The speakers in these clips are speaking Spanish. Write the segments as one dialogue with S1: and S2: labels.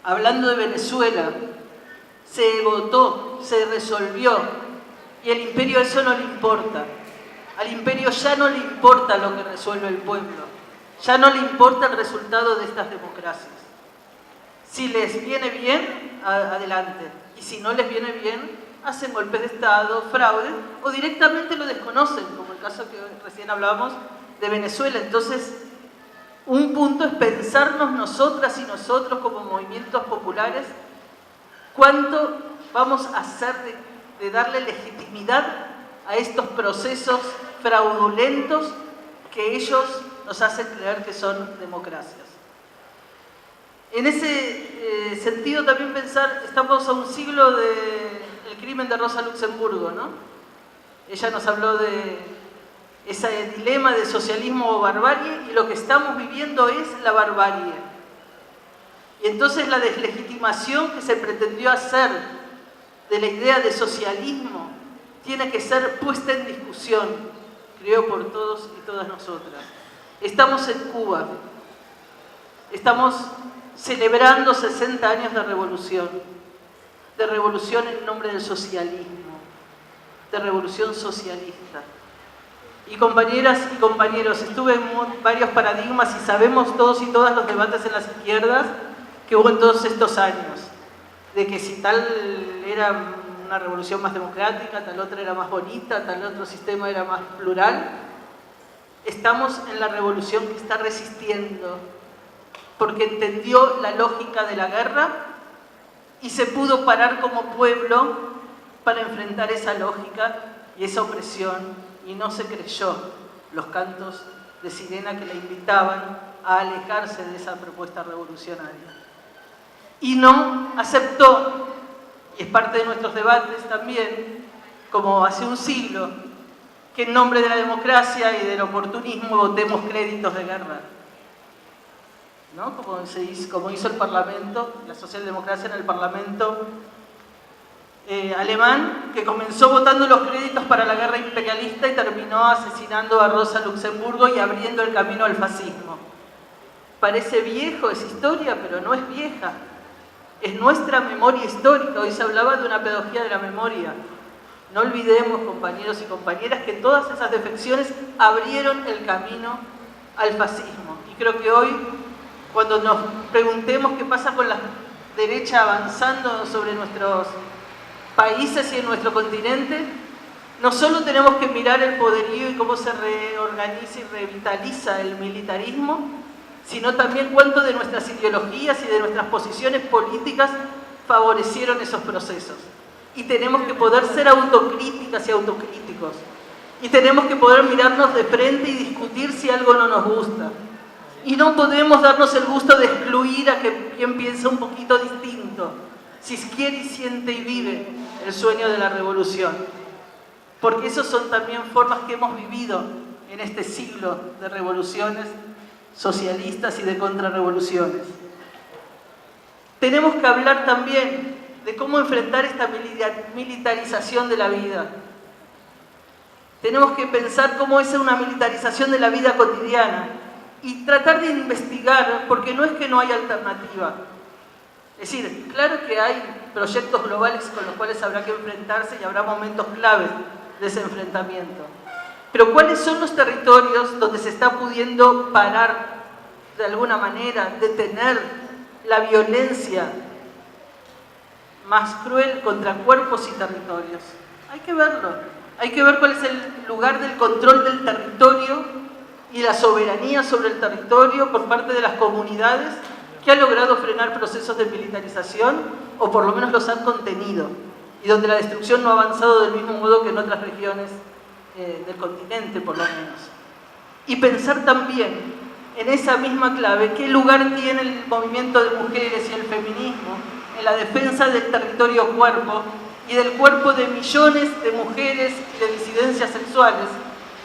S1: hablando de Venezuela, se votó, se resolvió, y al imperio eso no le importa. Al imperio ya no le importa lo que resuelve el pueblo, ya no le importa el resultado de estas democracias. Si les viene bien, adelante, y si no les viene bien, hacen golpes de Estado, fraude, o directamente lo desconocen, como el caso que recién hablábamos de Venezuela. Entonces, un punto es pensarnos nosotras y nosotros como movimientos populares, cuánto vamos a hacer de darle legitimidad a estos procesos fraudulentos que ellos nos hacen creer que son democracias. En ese sentido también pensar, estamos a un siglo del crimen de Rosa Luxemburgo, ¿no? Ella nos habló de ese dilema de socialismo o barbarie, y lo que estamos viviendo es la barbarie. Y entonces la deslegitimación que se pretendió hacer de la idea de socialismo tiene que ser puesta en discusión, creo, por todos y todas nosotras. Estamos en Cuba, estamos celebrando 60 años de revolución en nombre del socialismo, de revolución socialista. Y compañeras y compañeros, estuve en varios paradigmas y sabemos todos y todas los debates en las izquierdas que hubo en todos estos años, de que si tal era una revolución más democrática, tal otra era más bonita, tal otro sistema era más plural. Estamos en la revolución que está resistiendo, porque entendió la lógica de la guerra y se pudo parar como pueblo para enfrentar esa lógica y esa opresión, y no se creyó los cantos de sirena que la invitaban a alejarse de esa propuesta revolucionaria. Y no aceptó, y es parte de nuestros debates también, como hace un siglo, que en nombre de la democracia y del oportunismo votemos créditos de guerra, ¿no? Como hizo el Parlamento, la socialdemocracia en el Parlamento alemán, que comenzó votando los créditos para la guerra imperialista y terminó asesinando a Rosa Luxemburgo y abriendo el camino al fascismo. Parece viejo esa historia, pero no es vieja. Es nuestra memoria histórica. Hoy se hablaba de una pedagogía de la memoria. No olvidemos, compañeros y compañeras, que todas esas defecciones abrieron el camino al fascismo. Y creo que hoy, cuando nos preguntemos qué pasa con la derecha avanzando sobre nuestros países y en nuestro continente, no solo tenemos que mirar el poderío y cómo se reorganiza y revitaliza el militarismo, sino también cuánto de nuestras ideologías y de nuestras posiciones políticas favorecieron esos procesos. Y tenemos que poder ser autocríticas y autocríticos. Y tenemos que poder mirarnos de frente y discutir si algo no nos gusta. Y no podemos darnos el gusto de excluir a quien piensa un poquito distinto, si quiere y siente y vive el sueño de la revolución. Porque esas son también formas que hemos vivido en este siglo de revoluciones socialistas y de contrarrevoluciones. Tenemos que hablar también de cómo enfrentar esta militarización de la vida. Tenemos que pensar cómo es una militarización de la vida cotidiana y tratar de investigar, porque no es que no haya alternativa. Es decir, claro que hay proyectos globales con los cuales habrá que enfrentarse y habrá momentos claves de ese enfrentamiento. Pero ¿cuáles son los territorios donde se está pudiendo parar de alguna manera, detener la violencia más cruel contra cuerpos y territorios? Hay que verlo. Hay que ver cuál es el lugar del control del territorio y la soberanía sobre el territorio por parte de las comunidades que han logrado frenar procesos de militarización o por lo menos los han contenido, y donde la destrucción no ha avanzado del mismo modo que en otras regiones del continente, por lo menos. Y pensar también en esa misma clave qué lugar tiene el movimiento de mujeres y el feminismo en la defensa del territorio cuerpo y del cuerpo de millones de mujeres y de disidencias sexuales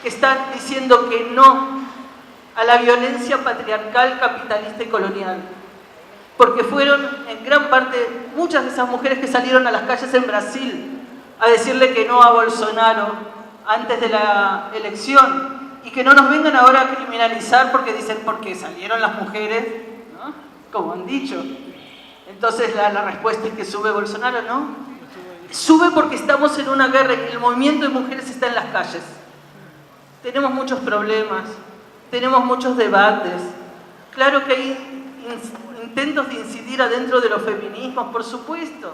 S1: que están diciendo que no a la violencia patriarcal, capitalista y colonial. Porque fueron en gran parte muchas de esas mujeres que salieron a las calles en Brasil a decirle que no a Bolsonaro antes de la elección, y que no nos vengan ahora a criminalizar porque dicen porque salieron las mujeres, ¿no? Como han dicho. Entonces la respuesta es que sube Bolsonaro, ¿no? Sube porque estamos en una guerra y el movimiento de mujeres está en las calles. Tenemos muchos problemas, tenemos muchos debates. Claro que hay intentos de incidir adentro de los feminismos, por supuesto.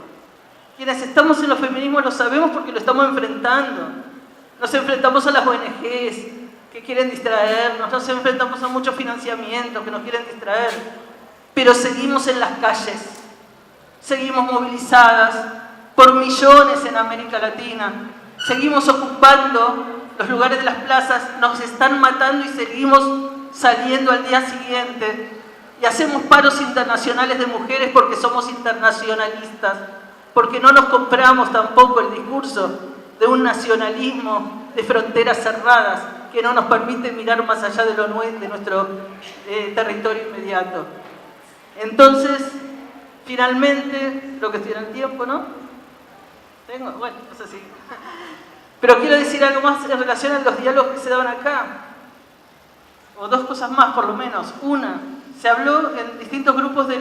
S1: Quienes estamos en los feminismos lo sabemos porque lo estamos enfrentando. Nos enfrentamos a las ONGs que quieren distraernos, nos enfrentamos a muchos financiamientos que nos quieren distraer, pero seguimos en las calles, seguimos movilizadas por millones en América Latina, seguimos ocupando los lugares de las plazas, nos están matando y seguimos saliendo al día siguiente y hacemos paros internacionales de mujeres porque somos internacionalistas, porque no nos compramos tampoco el discurso de un nacionalismo de fronteras cerradas que no nos permite mirar más allá de nuestro territorio inmediato. Entonces, finalmente, lo que estoy en el tiempo, ¿no? ¿Tengo? Bueno, no sé si... Pero quiero decir algo más en relación a los diálogos que se daban acá, o dos cosas más por lo menos. Una, se habló en distintos grupos de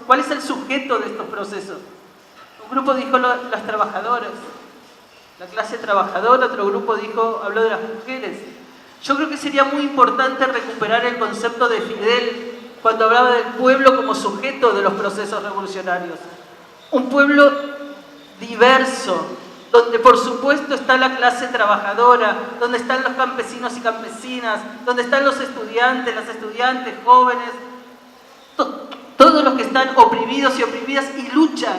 S1: cuál es el sujeto de estos procesos. Un grupo dijo las trabajadoras, la clase trabajadora, otro grupo habló de las mujeres. Yo creo que sería muy importante recuperar el concepto de Fidel cuando hablaba del pueblo como sujeto de los procesos revolucionarios. Un pueblo diverso, donde por supuesto está la clase trabajadora, donde están los campesinos y campesinas, donde están los estudiantes, las estudiantes, jóvenes, todos los que están oprimidos y oprimidas y luchan,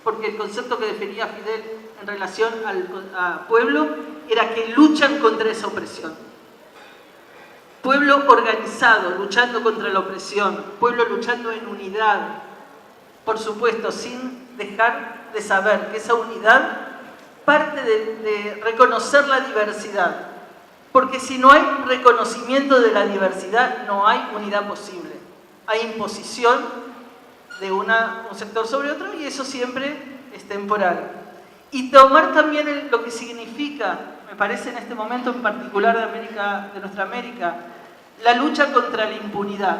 S1: porque el concepto que definía Fidel en relación al pueblo era que luchan contra esa opresión. Pueblo organizado, luchando contra la opresión, pueblo luchando en unidad, por supuesto, sin dejar de saber que esa unidad parte de reconocer la diversidad, porque si no hay reconocimiento de la diversidad, no hay unidad posible. Hay imposición de un sector sobre otro y eso siempre es temporal. Y tomar también lo que significa, me parece en este momento en particular de nuestra América, la lucha contra la impunidad.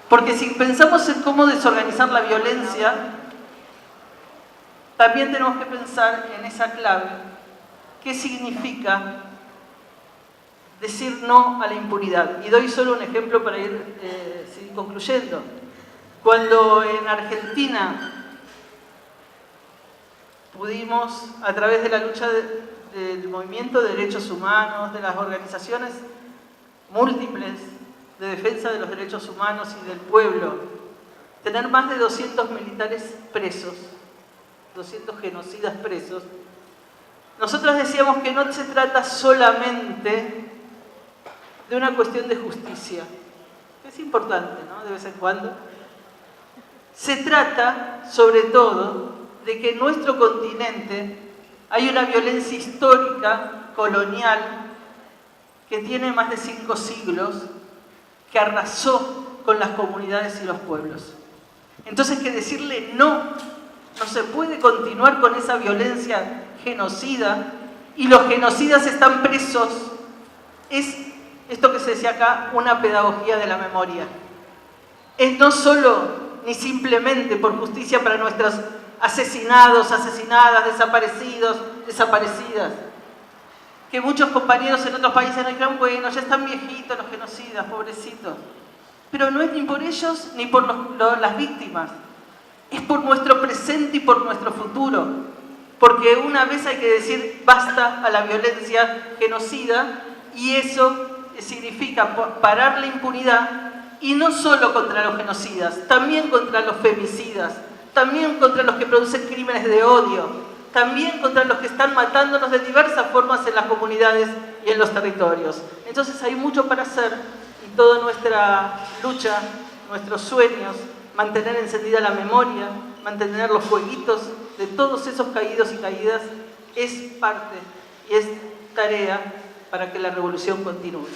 S1: Porque si pensamos en cómo desorganizar la violencia, también tenemos que pensar en esa clave. ¿Qué significa decir no a la impunidad? Y doy solo un ejemplo para ir concluyendo. Cuando en Argentina pudimos, a través de la lucha del movimiento de derechos humanos, de las organizaciones múltiples de defensa de los derechos humanos y del pueblo, tener más de 200 militares presos, 200 genocidas presos, nosotros decíamos que no se trata solamente de una cuestión de justicia, que es importante, ¿no?, de vez en cuando. Se trata, sobre todo, de que en nuestro continente hay una violencia histórica, colonial, que tiene más de 5 siglos, que arrasó con las comunidades y los pueblos. Entonces, que decirle no se puede continuar con esa violencia genocida, y los genocidas están presos, es esto que se decía acá, una pedagogía de la memoria. Es no solo ni simplemente por justicia para nuestros asesinados, asesinadas, desaparecidos, desaparecidas, que muchos compañeros en otros países nos dijeron, bueno, ya están viejitos los genocidas, pobrecitos. Pero no es ni por ellos ni por las víctimas, es por nuestro presente y por nuestro futuro. Porque una vez hay que decir basta a la violencia genocida, y eso significa parar la impunidad, y no solo contra los genocidas, también contra los femicidas, también contra los que producen crímenes de odio, también contra los que están matándonos de diversas formas en las comunidades y en los territorios. Entonces hay mucho para hacer, y toda nuestra lucha, nuestros sueños, mantener encendida la memoria, mantener los fueguitos de todos esos caídos y caídas, es parte y es tarea para que la revolución continúe.